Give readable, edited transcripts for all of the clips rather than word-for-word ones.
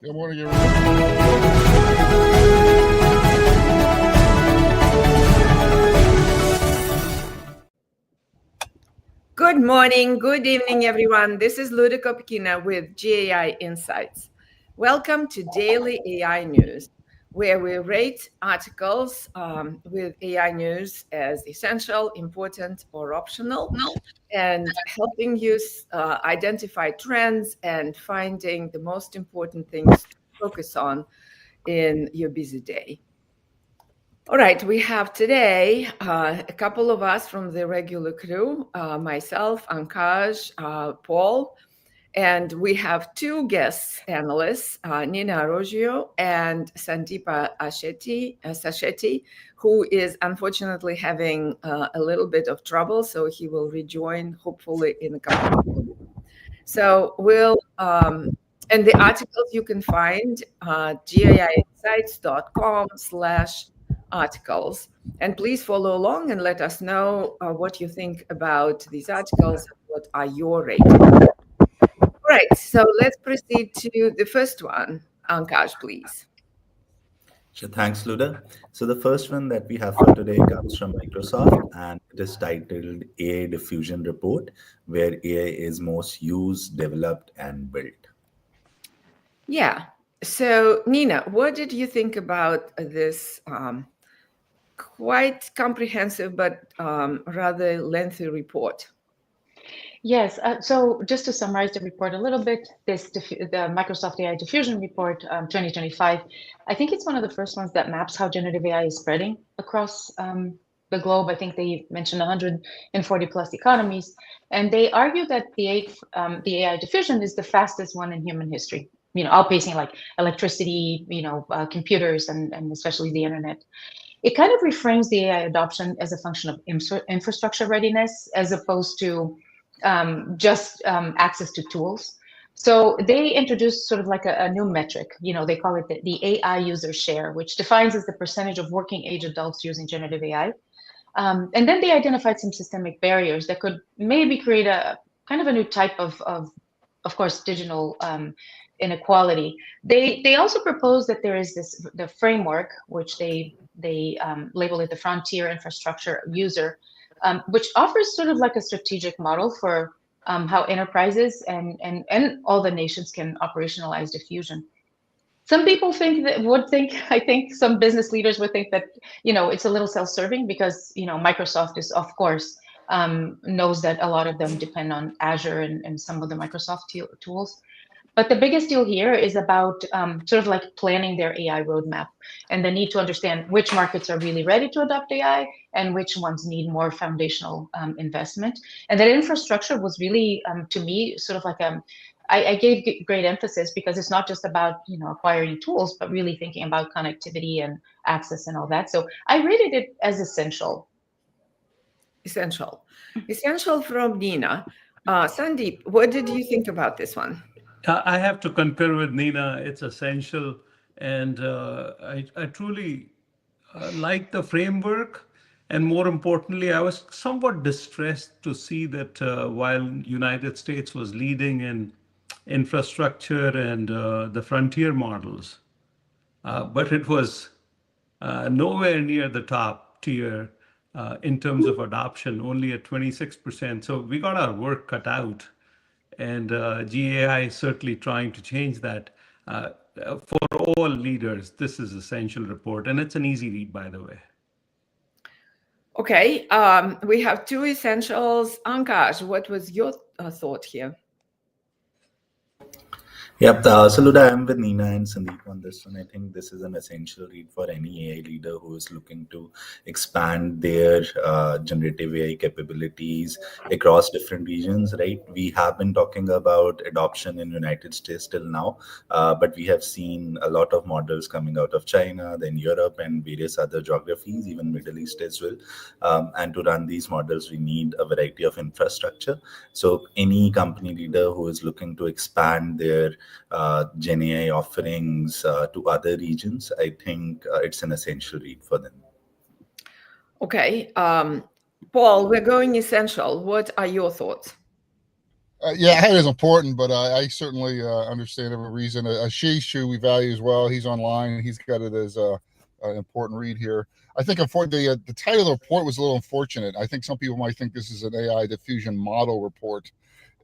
Good morning, everyone. Good morning, good evening, everyone. This is Luda Kopkina with GAI Insights. Welcome to Daily AI News, where we rate articles with AI news as essential, important, or optional, and helping you identify trends and finding the most important things to focus on in your busy day. All right, we have today a couple of us from the regular crew, myself, Ankaj, Paul, and we have two guest analysts, Nina Arroyo and Sandeepa Sacheti, who is unfortunately having a little bit of trouble, so he will rejoin hopefully in a couple of minutes. So and the articles you can find gaiinsights.com/articles. And please follow along and let us know what you think about these articles. What are your ratings? All right, so let's proceed to the first one. Ankash, please. Sure, thanks, Luda. So the first one that we have for today comes from Microsoft, and it is titled AI Diffusion Report, where AI is most used, developed, and built. Yeah. So, Nina, what did you think about this quite comprehensive but rather lengthy report? Yes, so just to summarize the report a little bit, the Microsoft AI Diffusion Report 2025, I think it's one of the first ones that maps how generative AI is spreading across the globe. I think they mentioned 140 plus economies, and they argue that the AI diffusion is the fastest one in human history, outpacing like electricity, computers, and especially the internet. It kind of reframes the AI adoption as a function of infrastructure readiness as opposed to just access to tools. So they introduced sort of like a new metric, they call it the AI user share, which defines as the percentage of working age adults using generative AI. And then they identified some systemic barriers that could maybe create a kind of a new type of course, digital inequality. They also propose that there is the framework, which they label it the frontier infrastructure user, which offers sort of like a strategic model for how enterprises and all the nations can operationalize diffusion. Some people I think some business leaders would think that, it's a little self-serving because, Microsoft is, of course, knows that a lot of them depend on Azure and some of the Microsoft tools. But the biggest deal here is about sort of like planning their AI roadmap and the need to understand which markets are really ready to adopt AI and which ones need more foundational investment. And that infrastructure was really, to me, sort of like I gave great emphasis because it's not just about acquiring tools, but really thinking about connectivity and access and all that. So I rated it as essential. Essential from Nina. Sandeep, what did you think about this one? I have to concur with Nina. It's essential. And I truly like the framework. And more importantly, I was somewhat distressed to see that while United States was leading in infrastructure and the frontier models, but it was nowhere near the top tier in terms of adoption, only at 26%. So we got our work cut out. And GAI is certainly trying to change that. For all leaders, this is essential report, and it's an easy read, by the way. Okay, we have two essentials. Ankash, what was your thought here? Yep. So Luda, I'm with Nina and Sandeep on this one. I think this is an essential read for any AI leader who is looking to expand their generative AI capabilities across different regions, right? We have been talking about adoption in United States till now, but we have seen a lot of models coming out of China, then Europe and various other geographies, even Middle East as well. And to run these models, we need a variety of infrastructure. So any company leader who is looking to expand their Gen AI offerings to other regions, I think it's an essential read for them. Okay, Paul, we're going essential. What are your thoughts? Yeah, height is important, but I certainly understand every reason. Ashish, who we value as well, he's online. He's got it as an important read here. I think, unfortunately, the title of the report was a little unfortunate. I think some people might think this is an AI diffusion model report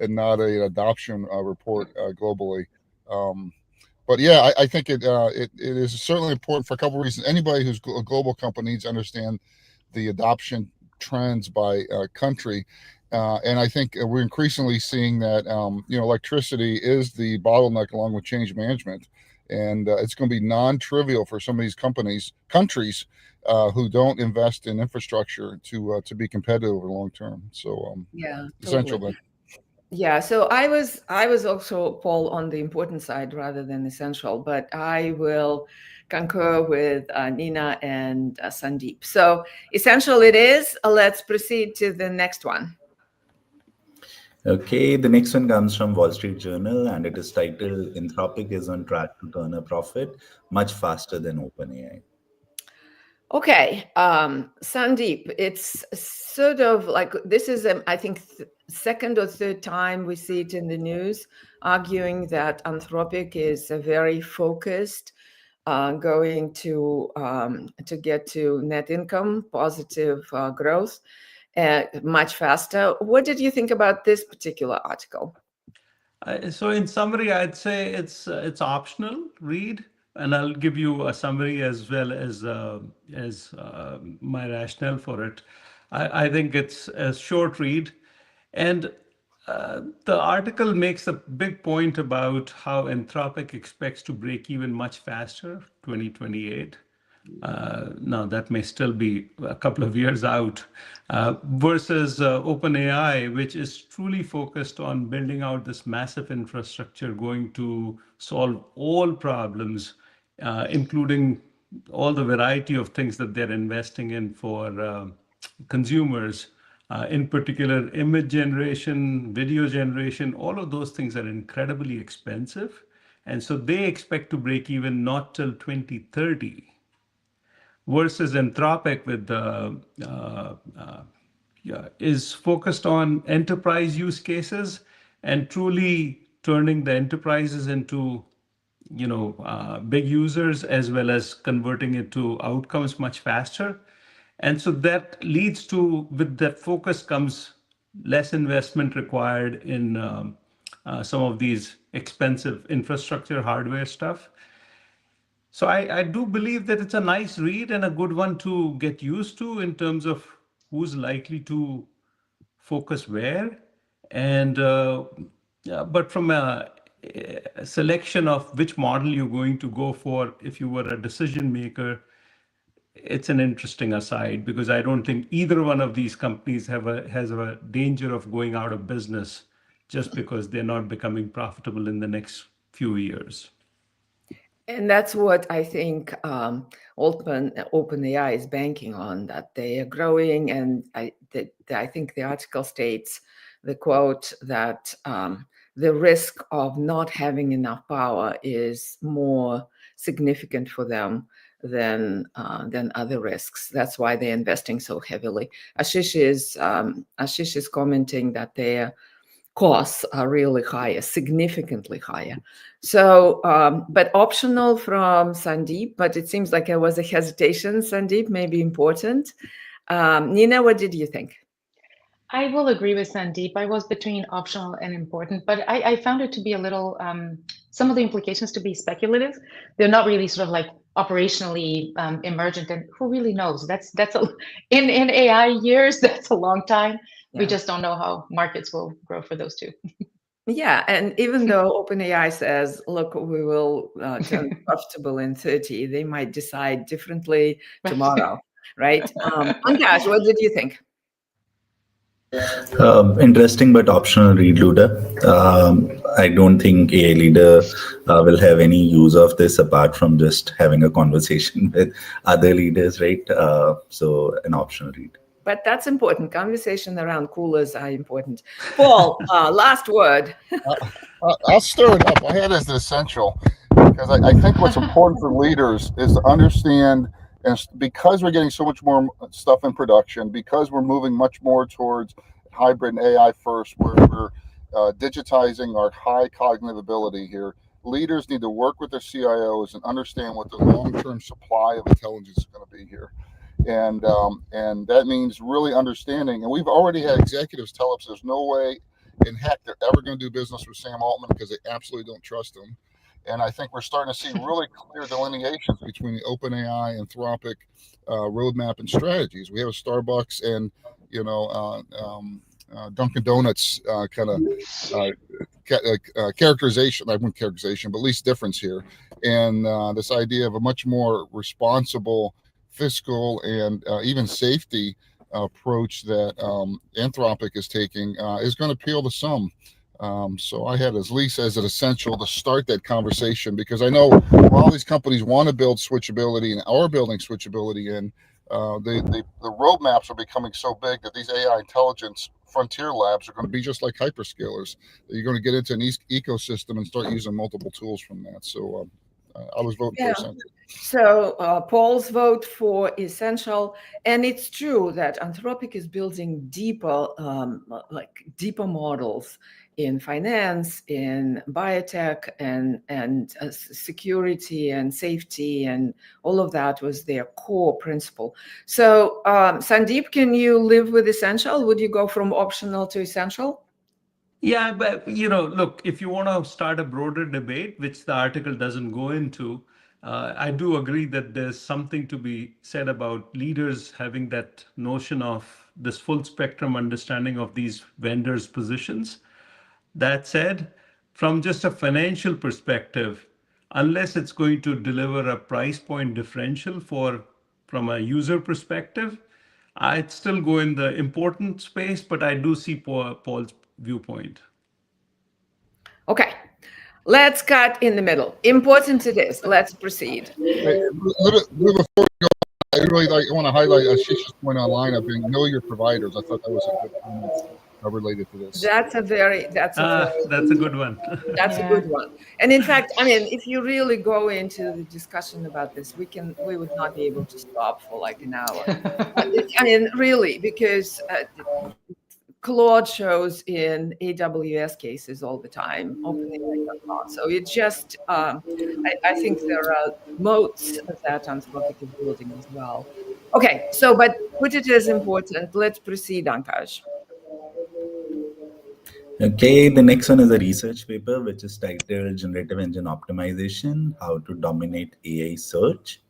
and not an adoption report globally. But yeah, I think it is certainly important for a couple of reasons. Anybody who's a global company needs to understand the adoption trends by country. And I think we're increasingly seeing that electricity is the bottleneck along with change management, and it's going to be non-trivial for some of these countries who don't invest in infrastructure to be competitive over the long term. So Yeah, essential. totally. Yeah, so I was also, Paul, on the important side rather than essential, but I will concur with Nina and Sandeep. So essential it is. Let's proceed to the next one. Okay, the next one comes from Wall Street Journal, and it is titled "Anthropic is on track to turn a profit much faster than OpenAI." Okay, Sandeep, it's sort of like this is, I think, second or third time we see it in the news, arguing that Anthropic is a very focused, going to get to net income, positive growth, much faster. What did you think about this particular article? So in summary, I'd say it's optional read, and I'll give you a summary as well as my rationale for it. I think it's a short read, and the article makes a big point about how Anthropic expects to break even much faster, 2028. Now, that may still be a couple of years out, versus OpenAI, which is truly focused on building out this massive infrastructure going to solve all problems, including all the variety of things that they're investing in for consumers. In particular, image generation, video generation, all of those things are incredibly expensive. And so they expect to break even not till 2030, versus Anthropic with is focused on enterprise use cases and truly turning the enterprises into big users, as well as converting it to outcomes much faster. And so that leads to, with that focus comes less investment required in some of these expensive infrastructure hardware stuff. So I do believe that it's a nice read and a good one to get used to in terms of who's likely to focus where. And yeah, but from a selection of which model you're going to go for, if you were a decision maker, it's an interesting aside, because I don't think either one of these companies has a danger of going out of business just because they're not becoming profitable in the next few years. And that's what I think OpenAI is banking on, that they are growing. And I think the article states, the quote, that the risk of not having enough power is more significant for them than other risks. That's why they're investing so heavily. Ashish is commenting that their costs are really higher, significantly higher. So, but optional from Sandeep, but it seems like there was a hesitation, Sandeep, may be important. Nina, what did you think? I will agree with Sandeep. I was between optional and important, but I found it to be a little, some of the implications to be speculative. They're not really sort of like operationally emergent, and who really knows? That's in AI years, that's a long time. We Yeah. just don't know how markets will grow for those two. Yeah, and even though OpenAI says, look, we will turn profitable in 30, they might decide differently tomorrow, right? Ankash, what did you think? Interesting but optional read, Luda. I don't think AI leader will have any use of this apart from just having a conversation with other leaders, right? So an optional read. But that's important. Conversation around coolers are important. Paul, last word. I'll stir it up. I had it as essential because I think what's important for leaders is to understand, and because we're getting so much more stuff in production, because we're moving much more towards hybrid and AI first, where we're digitizing our high cognitive ability here. Leaders need to work with their CIOs and understand what the long-term supply of intelligence is going to be here, and that means really understanding. And we've already had executives tell us there's no way in heck they're ever going to do business with Sam Altman because they absolutely don't trust him. And I think we're starting to see really clear delineations between the OpenAI, Anthropic roadmap and strategies. We have a Starbucks and Dunkin' Donuts kind of characterization. I wouldn't characterization, but at least difference here. And this idea of a much more responsible fiscal and even safety approach that Anthropic is taking is going to appeal to some. So I had at least as an essential to start that conversation, because I know all these companies want to build switchability and are building switchability in. The roadmaps are becoming so big that these AI intelligence frontier labs are going to be just like hyperscalers. You're going to get into an ecosystem and start using multiple tools from that. So I was voting for essential. So Paul's vote for essential, and it's true that Anthropic is building deeper models in finance, in biotech, and security and safety, and all of that was their core principle. So Sandeep, can you live with essential? Would you go from optional to essential? Yeah, but look, if you want to start a broader debate, which the article doesn't go into, I do agree that there's something to be said about leaders having that notion of this full spectrum understanding of these vendors' positions. That said, from just a financial perspective, unless it's going to deliver a price point differential from a user perspective, I'd still go in the important space, but I do see Paul's viewpoint. Okay, let's cut in the middle. Important it is. Let's proceed. Before we go, I really want to highlight Ashisha's point online of being know your providers. I thought that was a good comment related to this. That's a good one. That's a good one. And in fact, I mean, if you really go into the discussion about this, we would not be able to stop for like an hour. I mean, really, because Claude shows in AWS cases all the time. OpenAI does not. So it just, I think there are moats that Anthropic is building as well. Okay, so but put it as important. Let's proceed, Ankash. Okay, the next one is a research paper which is titled Generative Engine Optimization, How to Dominate AI Search.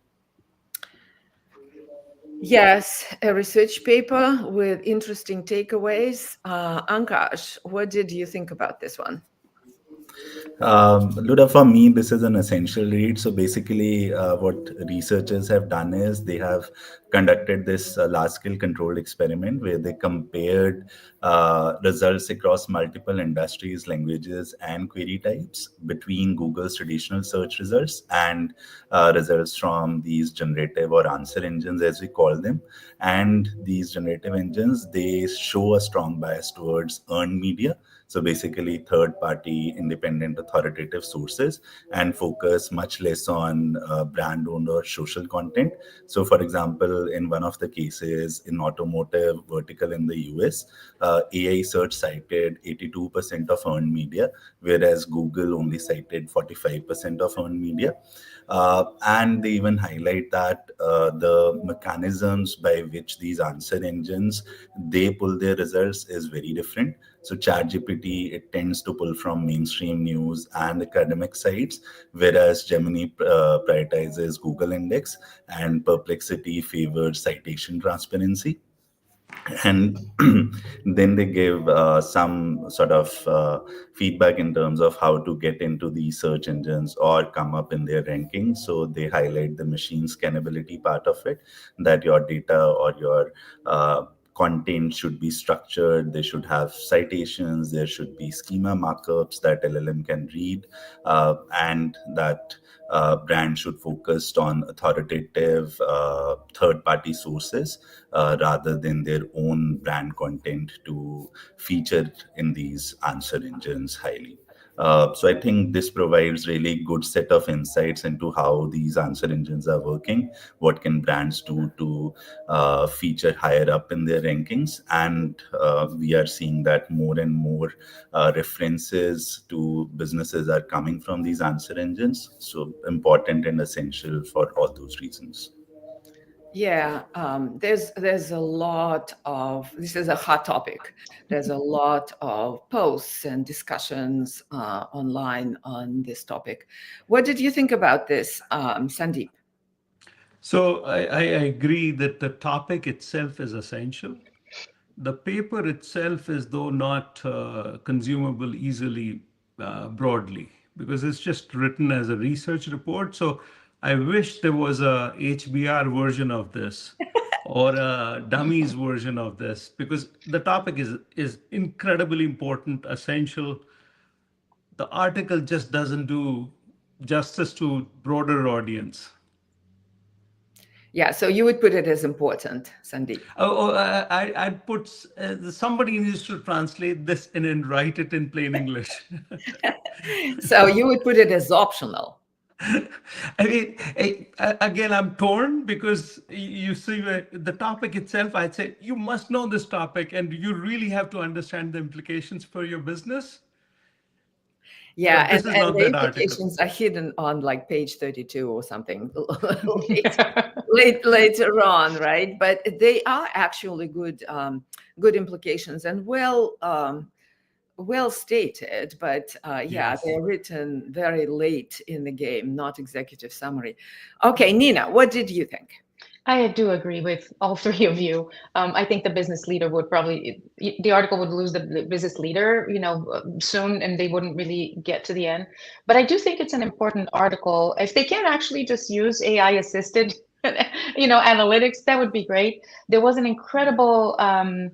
Yes, a research paper with interesting takeaways. Ankash, what did you think about this one? Luda, for me, this is an essential read. So basically, what researchers have done is they have conducted this large-scale controlled experiment where they compared results across multiple industries, languages, and query types between Google's traditional search results and results from these generative or answer engines, as we call them. And these generative engines, they show a strong bias towards earned media. So basically third-party independent authoritative sources, and focus much less on brand-owned or social content. So for example, in one of the cases in automotive vertical in the US, AI search cited 82% of earned media, whereas Google only cited 45% of earned media. And they even highlight that the mechanisms by which these answer engines, they pull their results is very different. So ChatGPT, it tends to pull from mainstream news and academic sites, whereas Gemini prioritizes Google Index, and Perplexity favors citation transparency. And then they give some sort of feedback in terms of how to get into the search engines or come up in their rankings. So they highlight the machine scannability part of it, that your data or your content should be structured, they should have citations, there should be schema markups that LLM can read, and that brand should focus on authoritative third-party sources rather than their own brand content to feature in these answer engines highly. So I think this provides really good set of insights into how these answer engines are working, what can brands do to feature higher up in their rankings. And we are seeing that more and more references to businesses are coming from these answer engines. So important and essential for all those reasons. Yeah, there's a lot of, this is a hot topic. There's a lot of posts and discussions online on this topic. What did you think about this, Sandeep? So I agree that the topic itself is essential. The paper itself is though not consumable easily broadly because it's just written as a research report. So I wish there was a HBR version of this or a dummies version of this because the topic is incredibly important, essential. The article just doesn't do justice to broader audience. Yeah, so you would put it as important, Sandeep. I'd put somebody needs to translate this and write it in plain English. So you would put it as optional. I mean, again, I'm torn because you see the topic itself. I'd say you must know this topic and you really have to understand the implications for your business. Yeah, But this is and not the that article. implications are hidden on like page 32 or something later on, right? But they are actually good implications and well stated. But yeah, Yes. they're written very late in the game, not executive summary. Okay, Nina, what did you think? I do agree with all three of you. I think the business leader would probably, the article would lose the business leader, soon, and they wouldn't really get to the end. But I do think it's an important article. If they can actually just use AI assisted, analytics, that would be great. There was an incredible, a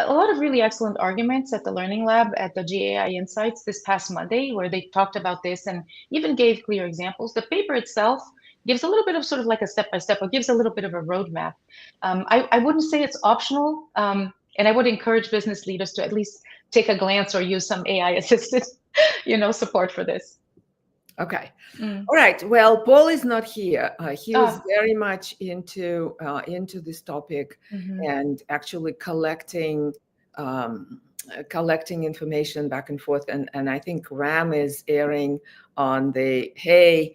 lot of really excellent arguments at the Learning Lab at the GAI Insights this past Monday, where they talked about this and even gave clear examples. The paper itself gives a little bit of sort of like a step-by-step, or gives a little bit of a roadmap. I wouldn't say it's optional, and I would encourage business leaders to at least take a glance or use some AI-assisted, support for this. Okay. All right. Well, Paul is not here. He was very much into this topic and actually collecting information back and forth. And I think Ram is erring on the, hey,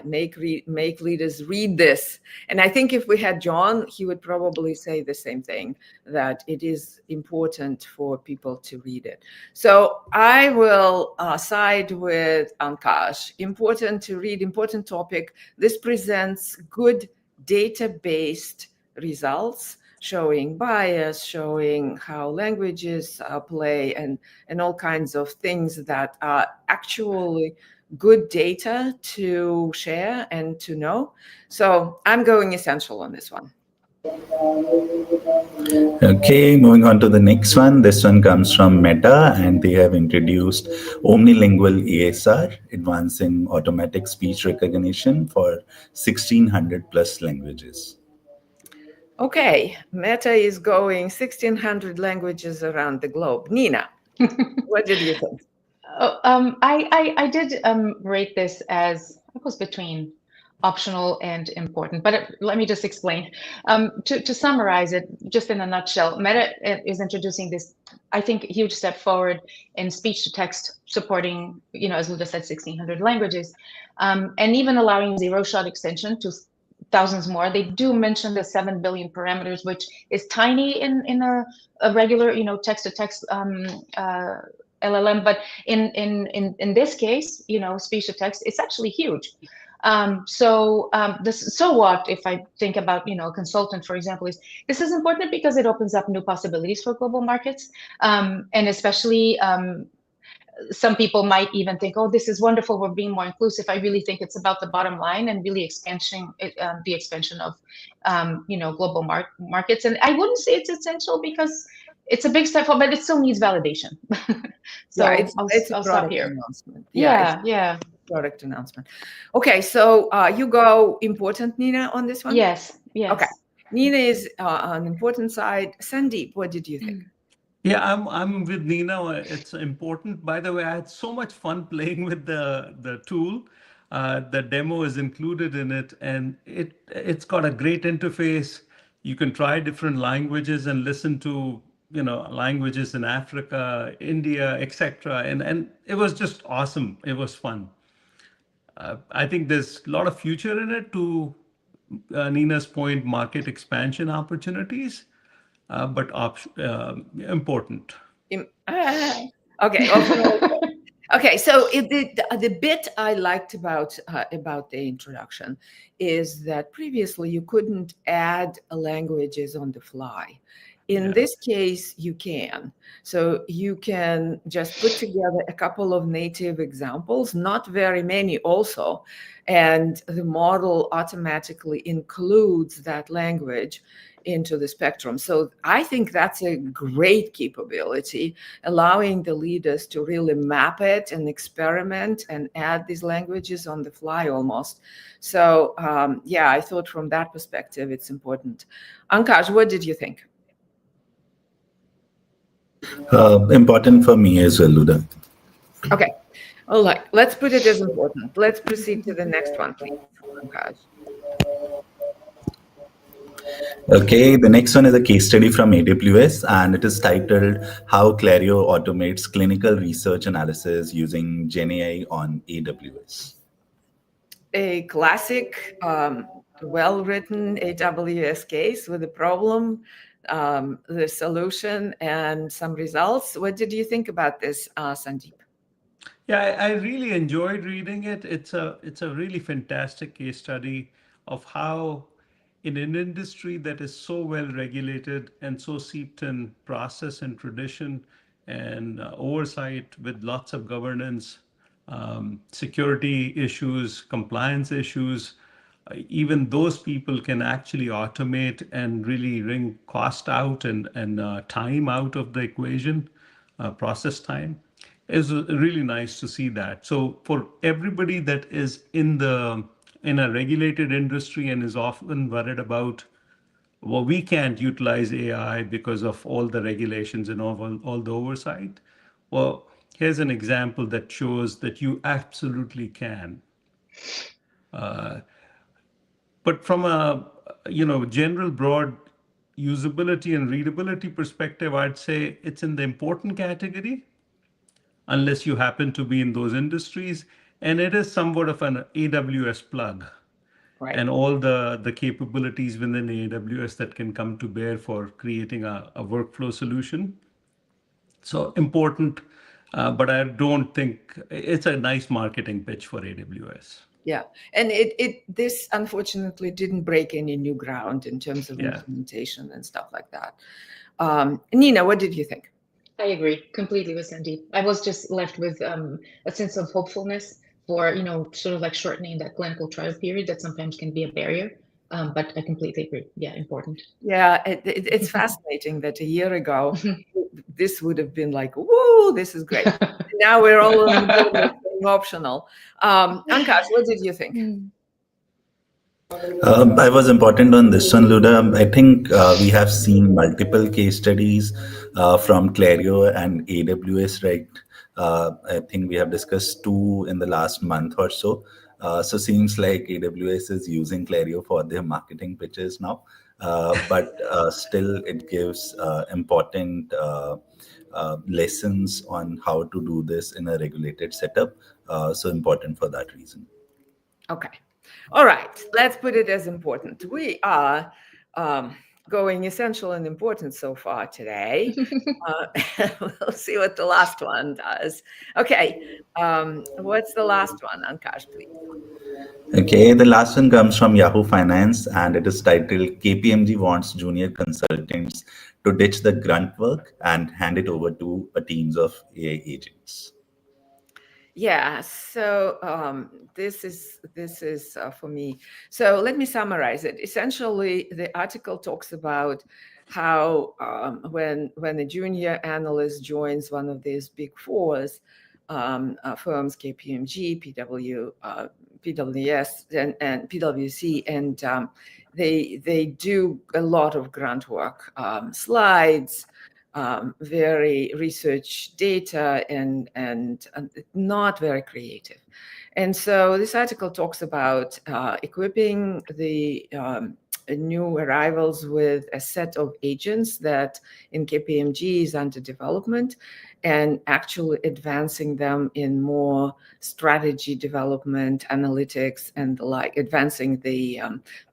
make leaders read this. And I think if we had John, he would probably say the same thing, that it is important for people to read it. So I will side with Ankash. Important to read, important topic. This presents good data-based results, showing bias, showing how languages play, and all kinds of things that are actually good data to share and to know. So I'm going essential on this one. Okay, moving on to the next one. This one comes from Meta, and they have introduced omnilingual ASR, advancing automatic speech recognition for 1600 plus languages. Okay, Meta is going 1600 languages around the globe. Nina, what did you think? I did rate this as, it was between optional and important, but let me just explain. To summarize it, just in a nutshell, Meta is introducing this, I think, huge step forward in speech to text, supporting, as Luda said, 1600 languages, and even allowing zero-shot extension to thousands more. They do mention the 7 billion parameters, which is tiny in a regular, text-to-text LLM, but in this case, speech to text, it's actually huge. So what if I think about, a consultant, for example, this is important because it opens up new possibilities for global markets, and especially some people might even think, oh, this is wonderful, we're being more inclusive. I really think it's about the bottom line and really the expansion of global markets. And I wouldn't say it's essential because it's a big step forward, but it still needs validation. So yeah, it's I'll a stop product here. announcement. Yeah. Product announcement. Okay, so you go important, Nina, on this one? Yes. Okay. Nina is on important side. Sandeep, what did you think? Yeah, I'm with Nina. It's important. By the way, I had so much fun playing with the tool. The demo is included in it, and it's got a great interface. You can try different languages and listen to languages in Africa, India, etc. And it was just awesome. It was fun. I think there's a lot of future in it. To Nina's point, market expansion opportunities, but important. Okay. Okay, so the bit I liked about the introduction is that previously you couldn't add languages on the fly. In Yeah. this case, you can. So you can just put together a couple of native examples, not very many also, and the model automatically includes that language into the spectrum. So I think that's a great capability, allowing the leaders to really map it and experiment and add these languages on the fly almost. So yeah, I thought from that perspective, it's important. Ankash, what did you think? Important for me as well, Luda. Okay, all right, let's put it as important. Let's proceed to the next one, please, Ankash. Okay, the next one is a case study from AWS, and it is titled How Clario Automates Clinical Research Analysis Using GenAI on AWS. A classic, well-written AWS case with a problem, the solution, and some results. What did you think about this, Sandeep? Yeah, I really enjoyed reading it. It's a really fantastic case study of how, in an industry that is so well regulated and so steeped in process and tradition and oversight with lots of governance, security issues, compliance issues, even those people can actually automate and really wring cost out and time out of the equation, process time. Is really nice to see that. So for everybody that is in a regulated industry and is often worried about, well, we can't utilize AI because of all the regulations and all the oversight. Well, here's an example that shows that you absolutely can. But from a general broad usability and readability perspective, I'd say it's in the important category, unless you happen to be in those industries. And it is somewhat of an AWS plug, Right. and all the capabilities within AWS that can come to bear for creating a workflow solution. So important, but I don't think it's a nice marketing pitch for AWS. Yeah, and this unfortunately didn't break any new ground in terms of implementation and stuff like that. Nina, what did you think? I agree completely with Sandeep. I was just left with a sense of hopefulness for, sort of like shortening that clinical trial period that sometimes can be a barrier. But I completely agree. Yeah, important. Yeah, it's fascinating that a year ago, this would have been like, woo, this is great. Now we're all in the middle of being optional. Ankash, what did you think? I was important on this one, Luda. I think we have seen multiple case studies from Clario and AWS, right? I think we have discussed two in the last month or so. So seems like AWS is using Clario for their marketing pitches now, but still it gives important lessons on how to do this in a regulated setup. So important for that reason. Okay. All right. Let's put it as important. We are going essential and important so far today. We'll see what the last one does. Okay. What's the last one, Ankash, please? Okay, the last one comes from Yahoo Finance, and it is titled KPMG wants junior consultants to ditch the grunt work and hand it over to a teams of AI agents. Yeah, so this is for me. So let me summarize it. Essentially, the article talks about how when a junior analyst joins one of these big fours firms, KPMG, PwS, and PwC, and they do a lot of grunt work, slides, very research data and not very creative. And so this article talks about equipping the new arrivals with a set of agents that in KPMG is under development, and actually advancing them in more strategy development, analytics, and the like, advancing the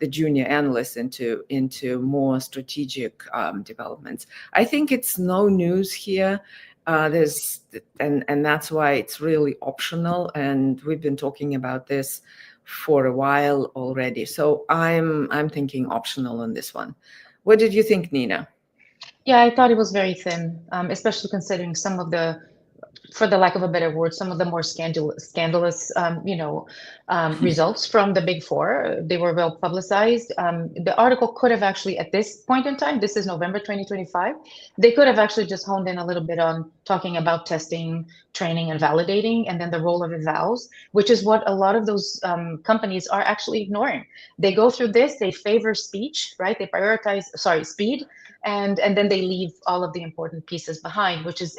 junior analysts into more strategic developments. I think it's no news here. And that's why it's really optional, and we've been talking about this for a while already. So I'm thinking optional on this one. What did you think, Nina? Yeah, I thought it was very thin, especially considering some of the, for the lack of a better word, some of the more scandalous, results from the Big Four. They were well publicized. The article could have actually, at this point in time, this is November 2025, they could have actually just honed in a little bit on talking about testing, training, and validating, and then the role of evals, which is what a lot of those companies are actually ignoring. They go through this, they favor speech, right? They prioritize, speed, and then they leave all of the important pieces behind, which is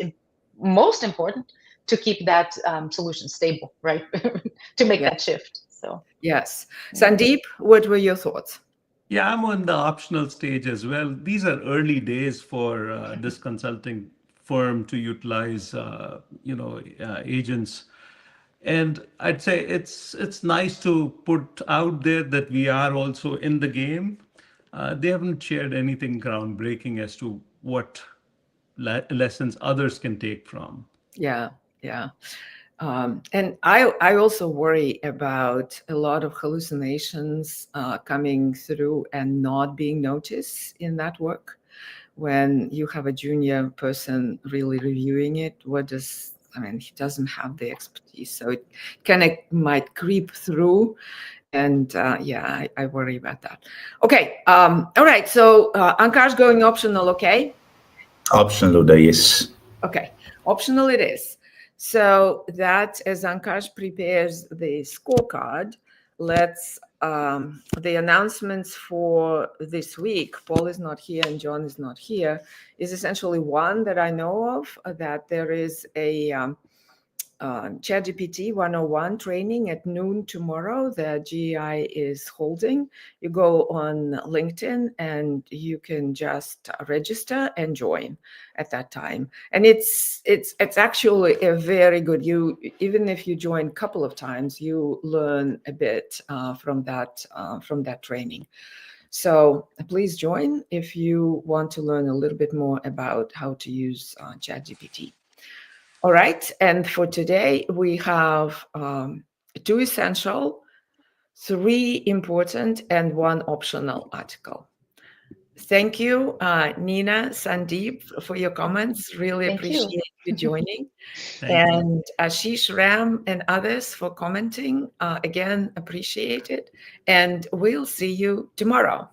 most important to keep that solution stable, right? To make that shift. So yes, Sandeep, what were your thoughts? Yeah, I'm on the optional stage as well. These are early days for this consulting firm to utilize, agents. And I'd say it's nice to put out there that we are also in the game. They haven't shared anything groundbreaking as to what lessons others can take from. Yeah. And I also worry about a lot of hallucinations coming through and not being noticed in that work. When you have a junior person really reviewing it, he doesn't have the expertise. So it kind of might creep through. And I worry about that. Okay. All right. So Ankar's going optional, okay? Optional, Uday, yes. Okay. Optional it is. So that as Ankash prepares the scorecard, let's the announcements for this week. Paul is not here and John is not here. Is essentially one that I know of, that there is a ChatGPT 101 training at noon tomorrow that GAI is holding. You go on LinkedIn and you can just register and join at that time. And it's actually a very good, even if you join a couple of times, you learn a bit from that training. So please join if you want to learn a little bit more about how to use ChatGPT. All right, and for today, we have 2 essential, 3 important, and 1 optional article. Thank you, Nina, Sandeep, for your comments. Really appreciate you joining. And Ashish, Ram, and others for commenting. Again, appreciate it. And we'll see you tomorrow.